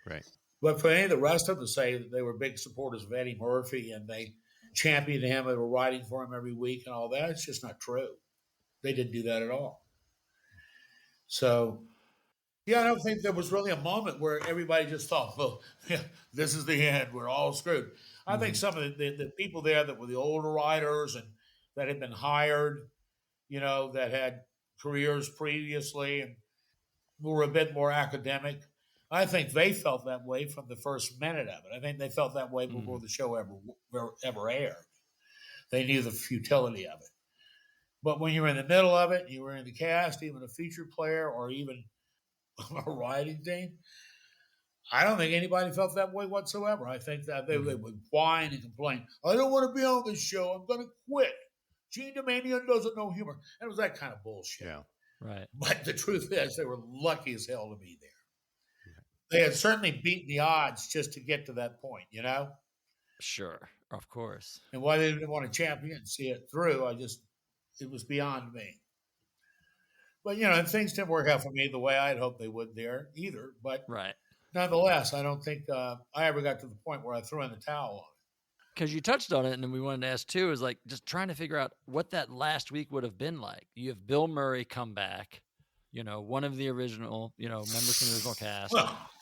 Right. But for any of the rest of them to say that they were big supporters of Eddie Murphy and they championed him and were writing for him every week and all that, it's just not true. They didn't do that at all. So, I don't think there was really a moment where everybody just thought, well, this is the end. We're all screwed. I think some of the people there that were the older writers and that had been hired, that had careers previously and were a bit more academic, I think they felt that way from the first minute of it. I think they felt that way before the show ever aired. They knew the futility of it. But when you're in the middle of it, you were in the cast, even a featured player or even a writing team, I don't think anybody felt that way whatsoever. I think that they would whine and complain. I don't want to be on this show. I'm going to quit. Jean Doumanian doesn't know humor. And it was that kind of bullshit. Yeah. Right. But the truth is they were lucky as hell to be there. They had certainly beaten the odds just to get to that point, Sure, of course. And why they didn't want to champion and see it through, it was beyond me. But, and things didn't work out for me the way I'd hoped they would there either. But right. Nonetheless, I don't think I ever got to the point where I threw in the towel on it. Because you touched on it, and then we wanted to ask, too, is like just trying to figure out what that last week would have been like. You have Bill Murray come back. One of the original, members from the original cast,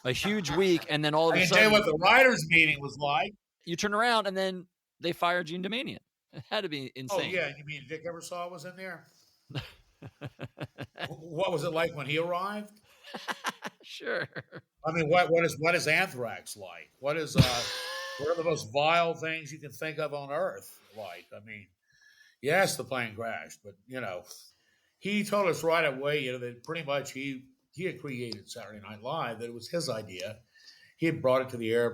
a huge week, and then all of a sudden, I can tell you what the writers' meeting was like. You turn around, and then they fire Jean Doumanian. It had to be insane. Oh yeah, you mean Dick Ebersol was in there? What was it like when he arrived? Sure. I mean, what is anthrax like? What are the most vile things you can think of on earth like? I mean, yes, the plane crashed, but he told us right away, that pretty much he had created Saturday Night Live, that it was his idea. He had brought it to the air,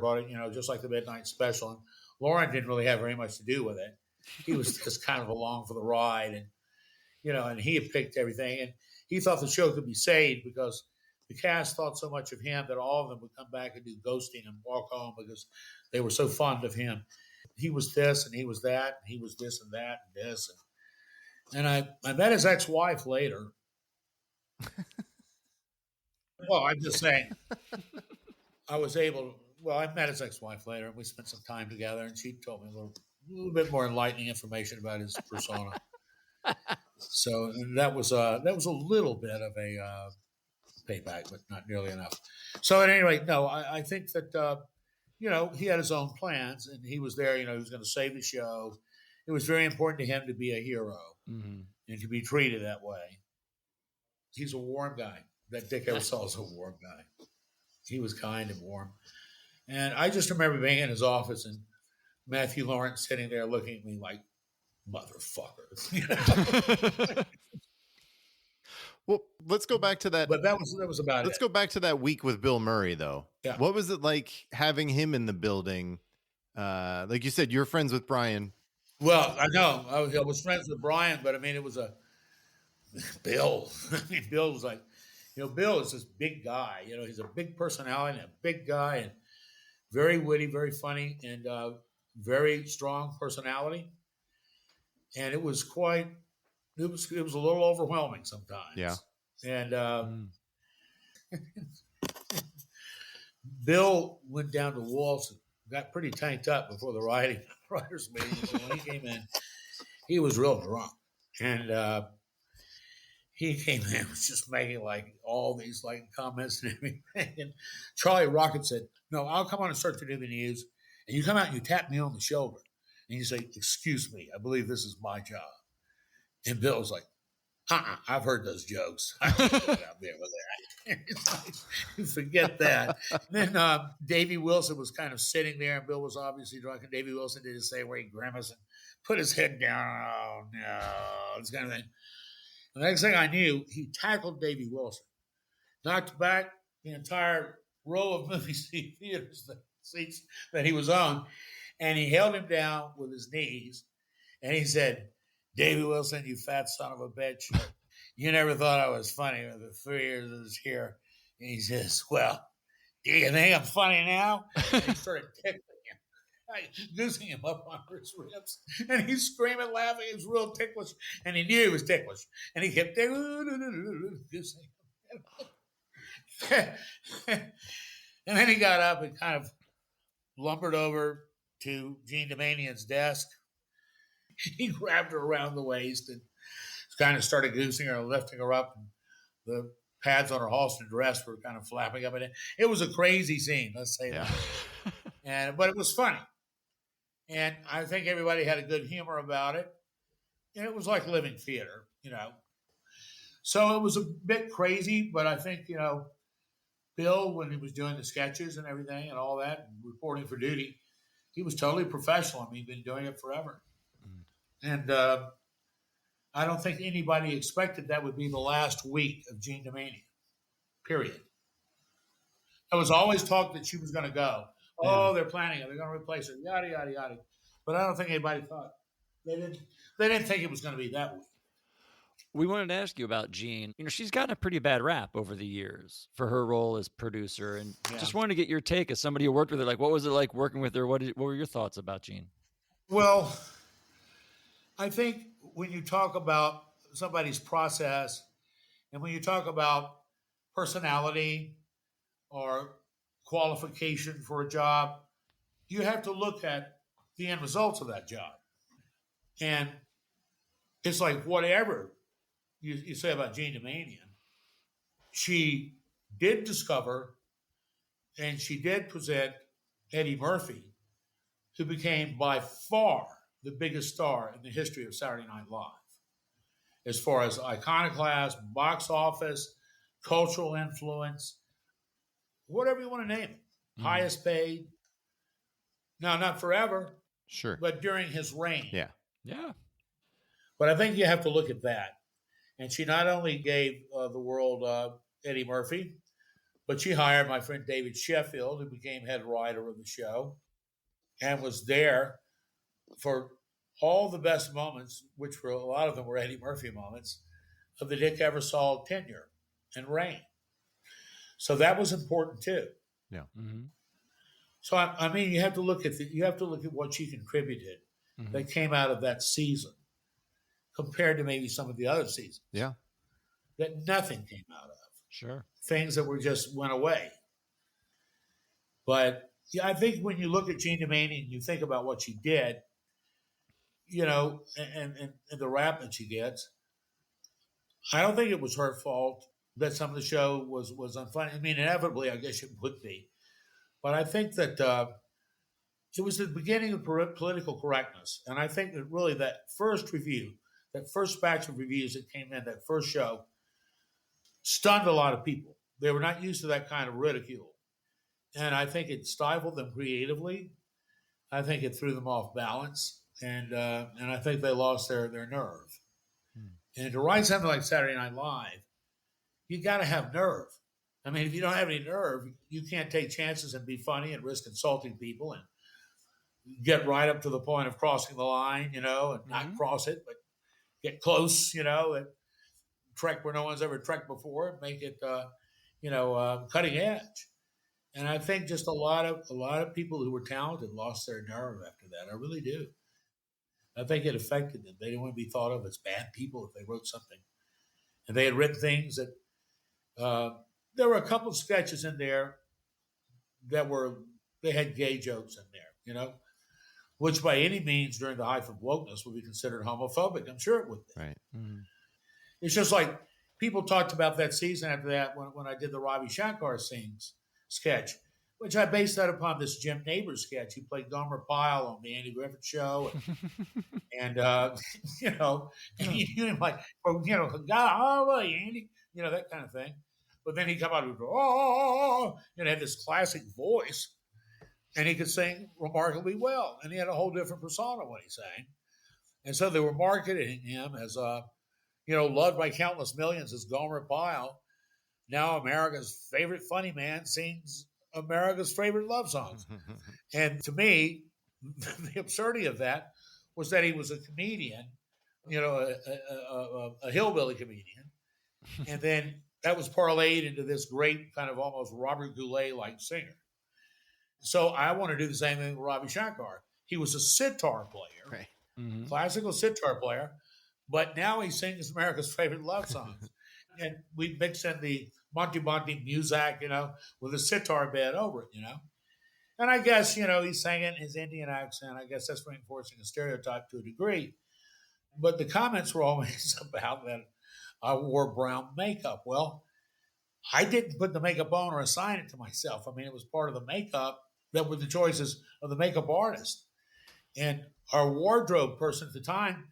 just like the Midnight Special. And Lorne didn't really have very much to do with it. He was just kind of along for the ride, and he had picked everything, and he thought the show could be saved because the cast thought so much of him that all of them would come back and do ghosting and walk home because they were so fond of him. He was this and he was that, and he was this and that and this. And I met his ex-wife later. Well, I'm just saying, I met his ex-wife later, and we spent some time together, and she told me a little bit more enlightening information about his persona. So that was a little bit of a payback, but not nearly enough. So at any rate, no, I think that, he had his own plans, and he was there, he was going to save the show. It was very important to him to be a hero and to be treated that way. He's a warm guy. That Dick Ebersol is a warm guy. He was kind and warm. And I just remember being in his office and Matthew Lawrence sitting there looking at me like, motherfucker. Well, let's go back to that. But that was about it. Let's go back to that week with Bill Murray, though. Yeah. What was it like having him in the building? Like you said, you're friends with Brian. Well, I know. I was friends with Brian, but I mean, it was Bill. I mean, Bill was like, Bill is this big guy. He's a big personality and a big guy and very witty, very funny, and very strong personality. And it was a little overwhelming sometimes. Yeah. And Bill went down to Waltz and got pretty tanked up before the writers' meeting. So when he came in, he was real drunk. And he came in, was just making like all these like comments and everything. And Charlie Rocket said, "No, I'll come on and start to do the news. And you come out and you tap me on the shoulder. And you say, 'Excuse me, I believe this is my job.'" And Bill was like, "I've heard those jokes. I don't know out there with that." It's like, forget that. And then Davey Wilson was kind of sitting there, and Bill was obviously drunk, and Davey Wilson did his same way, he grimaced and put his head down. Oh, no, this kind of thing. The next thing I knew, he tackled Davey Wilson, knocked back the entire row of movie theaters, the seats that he was on, and he held him down with his knees, and he said, "Davey Wilson, you fat son of a bitch. You never thought I was funny with the 3 years I was here." And he says, "Well, do you think I'm funny now?" And he started tickling him, goosing him up on his ribs. And he's screaming, laughing. He was real ticklish. And he knew he was ticklish. And he kept goosing him. And then he got up and kind of lumbered over to Jean Doumanian's desk. He grabbed her around the waist and kind of started goosing her and lifting her up. And the pads on her Halston dress were kind of flapping up and in. It was a crazy scene, let's say that. But it was funny. And I think everybody had a good humor about it. And it was like living theater, So it was a bit crazy, but I think, Bill, when he was doing the sketches and everything and all that, and reporting for duty, he was totally professional. I mean, he'd been doing it forever. And I don't think anybody expected that would be the last week of Jean Doumanian, period. There was always talk that she was going to go. Oh, they're planning it. They're going to replace her, yada, yada, yada. But I don't think anybody thought. They didn't think it was going to be that week. We wanted to ask you about Jean. She's gotten a pretty bad rap over the years for her role as producer. And just wanted to get your take as somebody who worked with her. Like, what was it like working with her? What were your thoughts about Jean? Well, I think when you talk about somebody's process and when you talk about personality or qualification for a job, you have to look at the end results of that job. And it's like whatever you say about Jean Doumanian, she did discover and she did present Eddie Murphy, who became by far the biggest star in the history of Saturday Night Live. As far as iconoclast, box office, cultural influence, whatever you want to name it, highest paid. Now, not forever, Sure. but during his reign. Yeah. Yeah. But I think you have to look at that. And she not only gave the world Eddie Murphy, but she hired my friend David Sheffield, who became head writer of the show, and was there for all the best moments, which were a lot of them were Eddie Murphy moments, of the Dick Ebersol tenure and reign. So that was important too. Yeah. Mm-hmm. So I mean, you have to look at what she contributed that came out of that season, compared to maybe some of the other seasons. Yeah. That nothing came out of. Sure. Things that were just went away. But yeah, I think when you look at Jean Doumanian and you think about what she did, you know, and the rap that she gets, I don't think it was her fault that some of the show was unfunny. I mean, inevitably, I guess it would be. But I think that it was the beginning of political correctness. And I think that really that first review, that first batch of reviews that came in, that first show, stunned a lot of people. They were not used to that kind of ridicule. And I think it stifled them creatively. I think it threw them off balance. And I think they lost their nerve. And to write something like Saturday Night Live, you got to have nerve. I mean, if you don't have any nerve, you can't take chances and be funny and risk insulting people and get right up to the point of crossing the line, you know, and not cross it, but get close, you know, and trek where no one's ever trekked before, and make it, cutting edge. And I think just a lot of people who were talented lost their nerve after that. I really do. I think it affected them. They didn't want to be thought of as bad people if they wrote something. And they had written things that there were a couple of sketches in there that they had gay jokes in there, you know, which by any means during the height of wokeness would be considered homophobic. I'm sure it would be. Right. Mm-hmm. It's just like people talked about that season after that when I did the Ravi Shankar Sings sketch, which I based that upon this Jim Neighbors sketch. He played Gomer Pyle on the Andy Griffith Show. And like, God, Andy, you know, that kind of thing. But then he'd come out and go, had this classic voice. And he could sing remarkably well. And he had a whole different persona when he sang. And so they were marketing him as, loved by countless millions as Gomer Pyle. Now America's favorite funny man sings America's favorite love songs. And to me, the absurdity of that was that he was a comedian, you know, a hillbilly comedian. And then that was parlayed into this great kind of almost Robert Goulet-like singer. So I want to do the same thing with Ravi Shankar. He was a sitar player, Right. Mm-hmm. classical sitar player, but now he sings America's favorite love songs. And we mix in the Monty music, you know, with a sitar bed over it, you know. And I guess, you know, he's singing his Indian accent. I guess that's reinforcing a stereotype to a degree. But the comments were always about that I wore brown makeup. Well, I didn't put the makeup on or assign it to myself. I mean, it was part of the makeup that were the choices of the makeup artist. And our wardrobe person at the time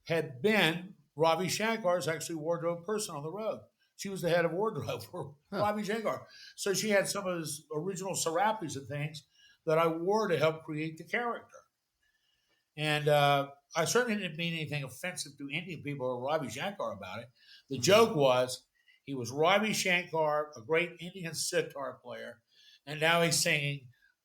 had been Ravi Shankar's actually wardrobe person on the road. She was the head of wardrobe for Ravi Shankar. So she had some of his original Serapis and things that I wore to help create the character. And I certainly didn't mean anything offensive to Indian people or Ravi Shankar about it. The joke was he was Ravi Shankar, a great Indian sitar player, and now he's singing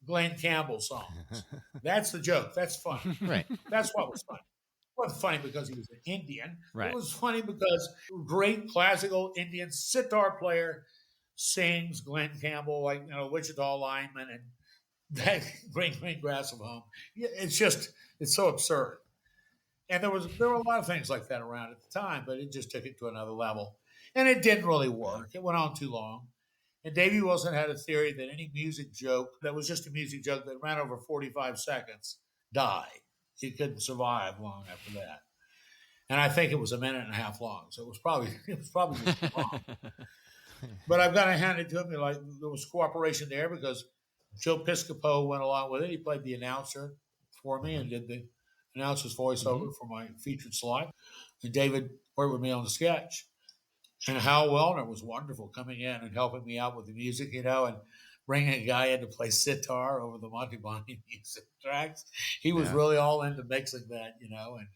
Glenn Campbell songs. That's the joke. That's funny. Right. That's what was funny. It wasn't funny because he was an Indian. Right. It was funny because great classical Indian sitar player sings Glenn Campbell, like, you know, Wichita lineman and that green grass of home. It's so absurd. And there were a lot of things like that around at the time, but it just took it to another level. And it didn't really work. It went on too long. And Davey Wilson had a theory that any music joke that was just a music joke that ran over 45 seconds died. It couldn't survive long after that. And I think it was a minute and a half long. So it was probably just long. But I've got to hand it to him. Like, there was cooperation there because Joe Piscopo went along with it. He played the announcer for me and did the announcer's voiceover for my featured slot. And David worked with me on the sketch. And Hal Wellner was wonderful coming in and helping me out with the music, you know. And bringing a guy in to play sitar over the Monty Python music tracks. He was Yeah. really all into mixing that, you know. And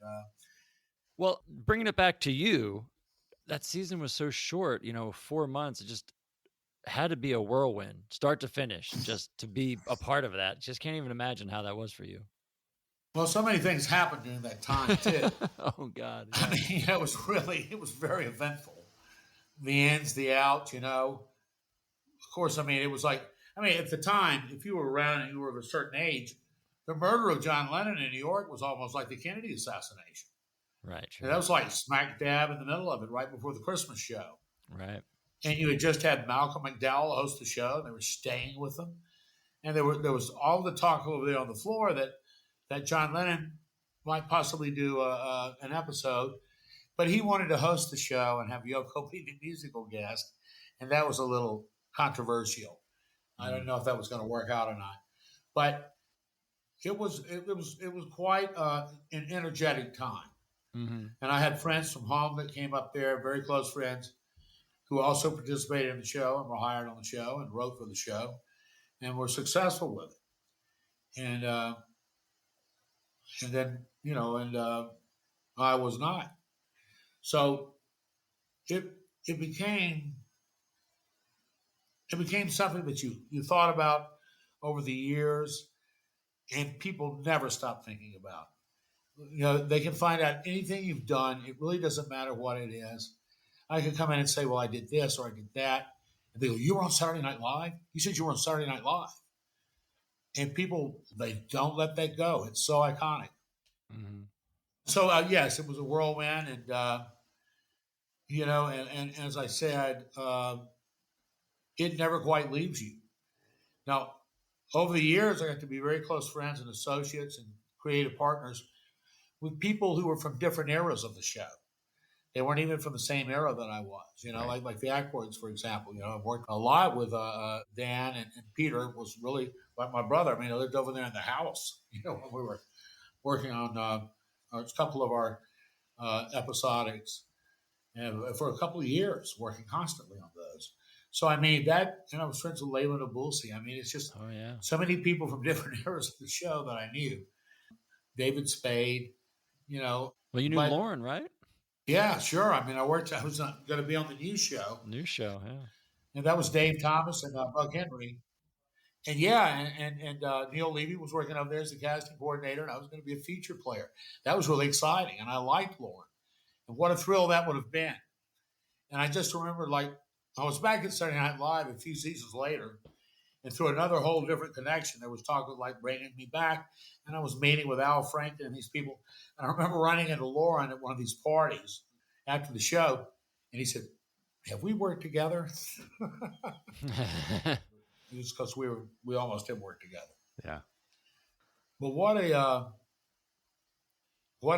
Well, bringing it back to you, that season was so short, 4 months. It just had to be a whirlwind, start to finish, just to be a part of that. Just can't even imagine how that was for you. well, so many things happened during that time too. Oh, God. I mean, it was very eventful. The ins, the outs, you know. Of course, I mean, it was like, at the time, if you were around and you were of a certain age, the murder of John Lennon in New York was almost like the Kennedy assassination. Right. And that was like smack dab in the middle of it, right before the Christmas show. Right. And you had just had Malcolm McDowell host the show, and they were staying with them. And there was all the talk over there on the floor that John Lennon might possibly do an episode, but he wanted to host the show and have Yoko be the musical guest, and that was a little controversial. I don't know if that was going to work out or not, but it was quite an energetic time. Mm-hmm. And I had friends from home that came up there, very close friends, who also participated in the show and were hired on the show and wrote for the show and were successful with it. And then, I was not. So it became something that you thought about over the years, and people never stop thinking about. They can find out anything you've done. It really doesn't matter what it is. I could come in and say, well, I did this or I did that. And they go, you were on Saturday Night Live? You said you were on Saturday Night Live. And people, they don't let that go. It's so iconic. Mm-hmm. So, yes, it was a whirlwind. And, and as I said, it never quite leaves you. Now, over the years, I got to be very close friends and associates and creative partners with people who were from different eras of the show. They weren't even from the same era that I was, Right. like the Aykroyds, for example. I've worked a lot with Dan and Peter was really like my brother. I mean, I lived over there in the house, when we were working on a couple of our episodics, and for a couple of years, working constantly on those. So, I mean, I was friends with Leyland Abulsi. I mean, it's just so many people from different eras of the show that I knew. David Spade, Well, you knew Lorne, right? Yeah, sure. I mean, I was going to be on the news show. New show, yeah. And that was Dave Thomas and Buck Henry. And and Neil Levy was working over there as the casting coordinator, and I was going to be a feature player. That was really exciting, and I liked Lorne. And what a thrill that would have been. And I just remember, I was back at Saturday Night Live a few seasons later, and through another whole different connection, there was talk of bringing me back. And I was meeting with Al Franken and these people. And I remember running into Lorne at one of these parties after the show. And he said, have we worked together? It was because we almost did work together. Yeah. But what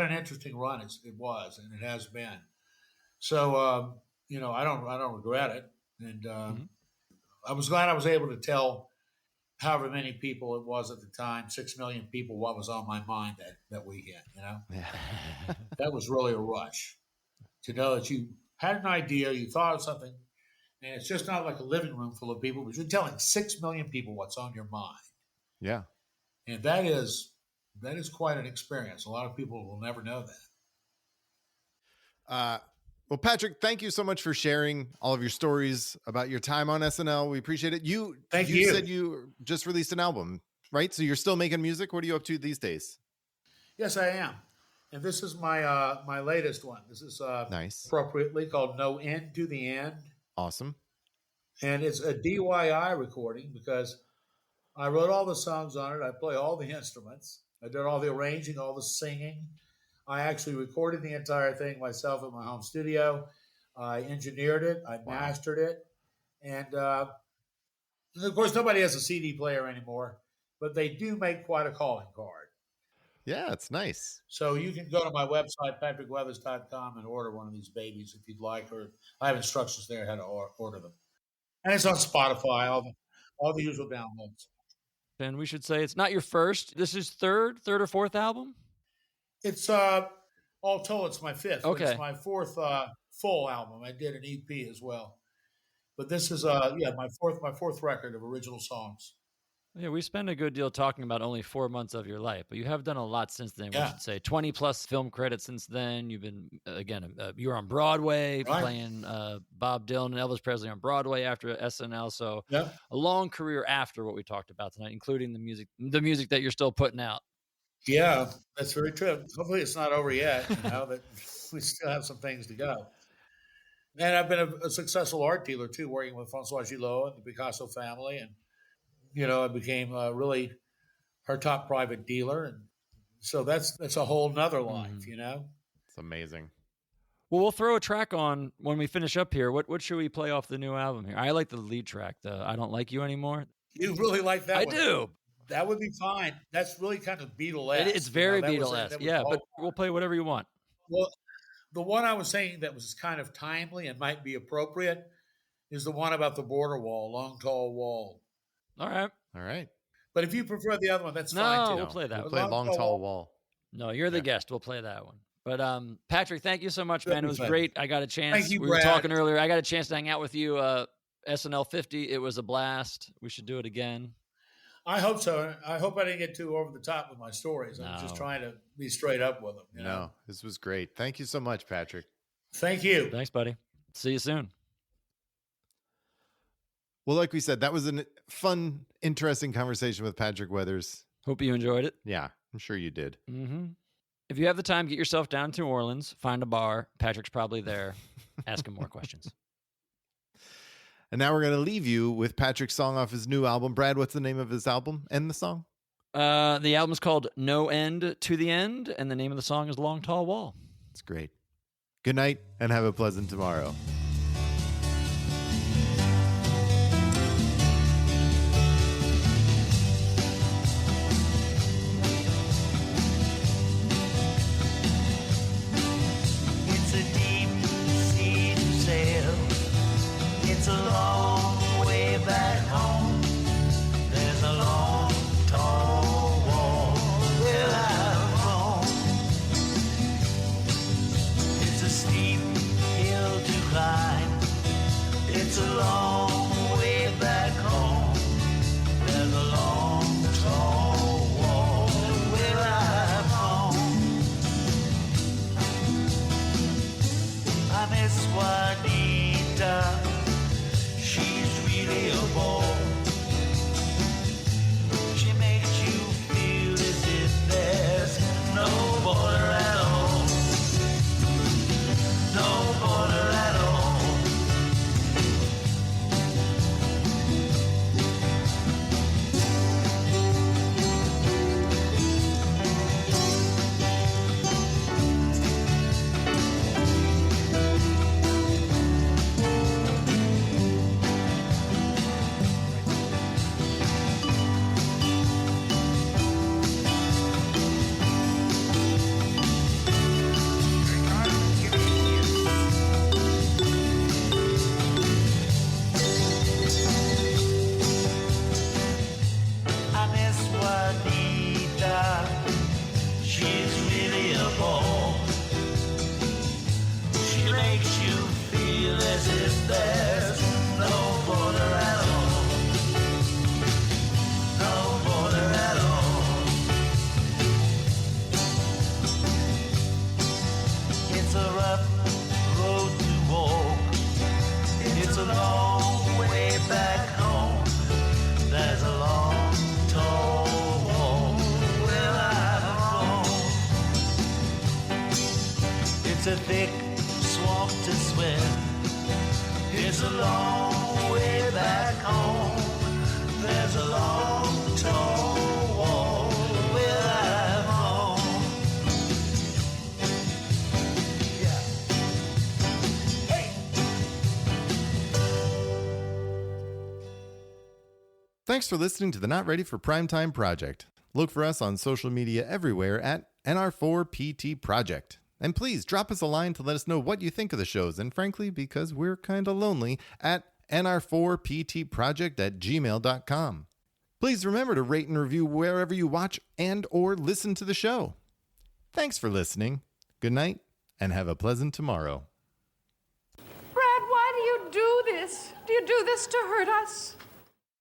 an interesting run it was, and it has been. So, I don't regret it. And I was glad I was able to tell however many people it was at the time, 6 million people, what was on my mind that weekend, Yeah. That was really a rush to know that you had an idea, you thought of something, and it's just not like a living room full of people, but you're telling 6 million people what's on your mind. Yeah. And that is quite an experience. A lot of people will never know that. Well, Patrick, thank you so much for sharing all of your stories about your time on SNL. We appreciate it. You said you just released an album, right? So you're still making music. What are you up to these days? Yes, I am. And this is my my latest one. This is Nice. Appropriately called No End to the End. Awesome. And it's a DIY recording because I wrote all the songs on it. I play all the instruments. I did all the arranging, all the singing. I actually recorded the entire thing myself in my home studio. I engineered it. I mastered it. And of course, nobody has a CD player anymore, but they do make quite a calling card. Yeah, it's nice. So you can go to my website, patrickweathers.com, and order one of these babies if you'd like, or I have instructions there how to order them. And it's on Spotify, all the usual downloads. And we should say it's not your first. This is third or fourth album? It's all told, it's my fifth. Okay. It's my fourth full album. I did an EP as well. But this is my fourth record of original songs. Yeah, we spend a good deal talking about only 4 months of your life, but you have done a lot since then. We Yeah. should say 20 plus film credits since then. You've been you were on Broadway Right. playing Bob Dylan and Elvis Presley on Broadway after SNL. So Yeah. a long career after what we talked about tonight, including the music that you're still putting out. Yeah, that's very true. Hopefully it's not over yet, that we still have some things to go. And I've been a successful art dealer too, working with Francois Gillot and the Picasso family. And, I became really her top private dealer. And so that's a whole nother life, It's amazing. Well, we'll throw a track on when we finish up here. What should we play off the new album here? I like the lead track, the I Don't Like You Anymore. You really like that I one? do. That would be fine. That's really kind of Beatle-esque. It's very that was Beatle-esque. that was Yeah, all- but we'll play whatever you want. Well, the one I was saying that was kind of timely and might be appropriate is the one about the border wall, Long Tall Wall. All right. All right. But if you prefer the other one, that's No, fine too. we'll play that We'll one. play Long Tall Wall. No, you're the guest. We'll play that one. But Patrick, thank you so much, man. It was Good. great. I got a chance. Thank you, we were Brad. talking earlier. I got a chance to hang out with you. SNL 50. It was a blast. We should do it again. I hope so. I hope I didn't get too over the top with my stories. I was just No. trying to be straight up with them. No, this was great. Thank you so much, Patrick. Thank you. Thanks, buddy. See you soon. Well, like we said, that was a fun, interesting conversation with Patrick Weathers. Hope you enjoyed it. Yeah, I'm sure you did. Mm-hmm. If you have the time, get yourself down to New Orleans, find a bar. Patrick's probably there. Ask him more questions. And now we're going to leave you with Patrick's song off his new album. Brad, what's the name of his album and the song? The album's called No End to the End, and the name of the song is Long Tall Wall. It's great. Good night and have a pleasant tomorrow. It's a deep sea to sail. It's a long way back home. There's a long, tall wall where I've grown. It's a steep hill to climb. It's a long way back home. There's a long, tall wall where I've grown. I miss Juanita. She's really a bore. She makes you feel as if there's no border at all. No border at all. I miss Juanita. She's really a bore. She makes you feel as if there's no border at all. No border at all. It's a rough road to walk. It's a long way back home. There's a long, tall wall where I've grown. It's a thick swamp to swim. It's a long way back home. There's a long, tall wall where I've grown. Yeah. Hey! Thanks for listening to the Not Ready for Primetime Project. Look for us on social media everywhere at NR4PT Project. And please drop us a line to let us know what you think of the shows, and frankly, because we're kind of lonely, at nr4ptproject@gmail.com. Please remember to rate and review wherever you watch and or listen to the show. Thanks for listening. Good night, and have a pleasant tomorrow. Brad, why do you do this? Do you do this to hurt us?